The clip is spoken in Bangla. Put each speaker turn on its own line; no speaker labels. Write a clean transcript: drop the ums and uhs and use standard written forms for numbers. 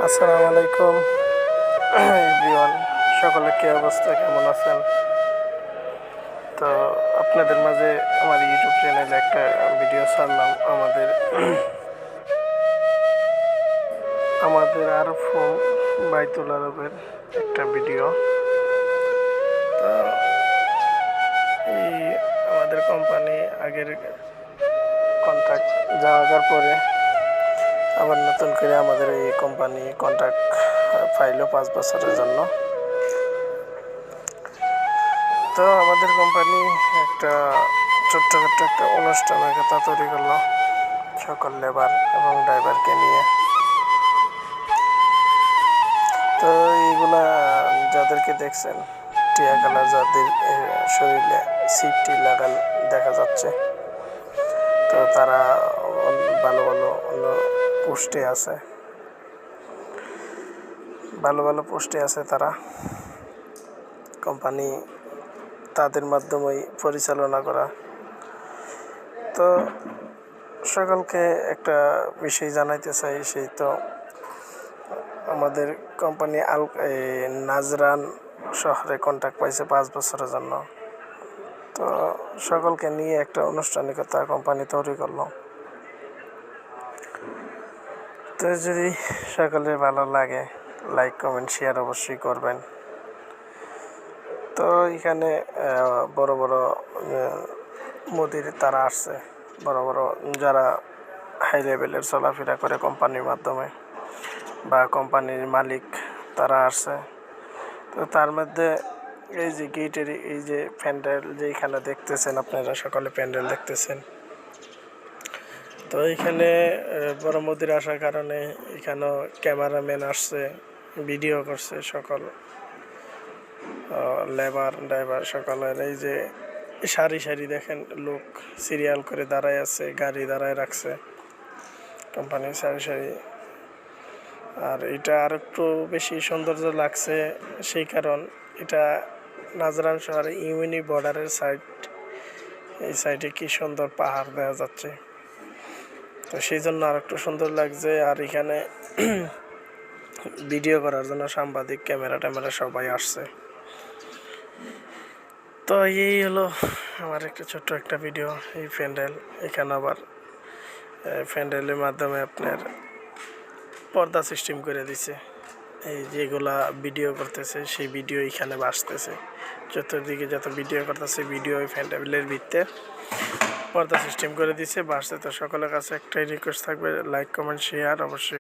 আসসালামু আলাইকুম এভরিওয়ান, সকলে কি অবস্থা, কেমন আছেন? তো আপনাদের মাঝে আমার ইউটিউব চ্যানেলে একটা ভিডিও ছাড়লাম আমাদের আরব হোম বাইতুল আরবের একটা ভিডিও। তো এই আমাদের কোম্পানি আগের কন্ট্রাক্ট যাওয়ার পরে আবার নতুন করে আমাদের এই কোম্পানি কন্ট্রাক্ট পাইল 5 বছরের জন্য। তো আমাদের কোম্পানি একটা ছোট্ট একটা অনুষ্ঠানের কথা তৈরি করলো সকল লেবার এবং ড্রাইভারকে নিয়ে। তো এইগুলা যাদেরকে দেখছেন, টিয়া কালার যাদের শরীরে সিফটি লাগাল দেখা যাচ্ছে, তো তারা ভালো ভালো পোস্টে আছে, ভালো পোস্টে আছে তারা। কোম্পানি তাদের মাধ্যমেই পরিচালনা করা। তো সকলকে একটা বিষয় জানাইতে চাই, সেই তো আমাদের কোম্পানি নাজরান শহরে কন্ট্রাক্ট পাইছে 5 বছরের জন্য। তো সকলকে নিয়ে একটা আনুষ্ঠানিকতা কোম্পানি তৈরি করলো। তো যদি সকলের ভালো লাগে, লাইক কমেন্ট শেয়ার অবশ্যই করবেন। তো এখানে বড় বড় মোদির তারা আসছে, বড় বড় যারা হাই লেভেলের চলাফেরা করে কোম্পানির মাধ্যমে বা কোম্পানির মালিক, তারা আসছে। তো তার মধ্যে এই যে গেটের এই যে প্যান্ডেল যেখানে দেখতেছেন, আপনারা সকলে প্যান্ডেল দেখতেছেন। তো এইখানে বড় মোদির আসার কারণে এখানেও ক্যামেরাম্যান আসছে, ভিডিও করছে। সকল লেবার ড্রাইভার সকলের এই যে সারি সারি দেখেন, লোক সিরিয়াল করে দাঁড়ায় আছে, গাড়ি দাঁড়ায় রাখছে কোম্পানির সারি সারি। আর এটা আর একটু বেশি সৌন্দর্য লাগছে, সেই কারণ এটা নাজরান শহরে ইউনি বর্ডারের সাইড, এই সাইডে কি সুন্দর পাহাড় দেখা যাচ্ছে, তো সেই জন্য আর একটু সুন্দর লাগছে। আর এখানে ভিডিও করার জন্য সাংবাদিক, ক্যামেরা ট্যামেরা সবাই আসছে। তো এই হলো আমার একটা ছোট্ট একটা ভিডিও। এই প্যান্ডেল, এখানে আবার প্যান্ডেলের মাধ্যমে আপনার পর্দা সিস্টেম করে দিছে। এই যেগুলা ভিডিও করতেছে সেই ভিডিও এখানে বাসতেছে, চতুর্দিকে যত ভিডিও করতেছে ভিডিও ওই প্যান্ডেলের ভিতরে পর্দা সিস্টেম করে দিছে, বাসতে। তো সকলের কাছে একটাই রিকোয়েস্ট থাকবে, লাইক কমেন্ট শেয়ার অবশ্যই।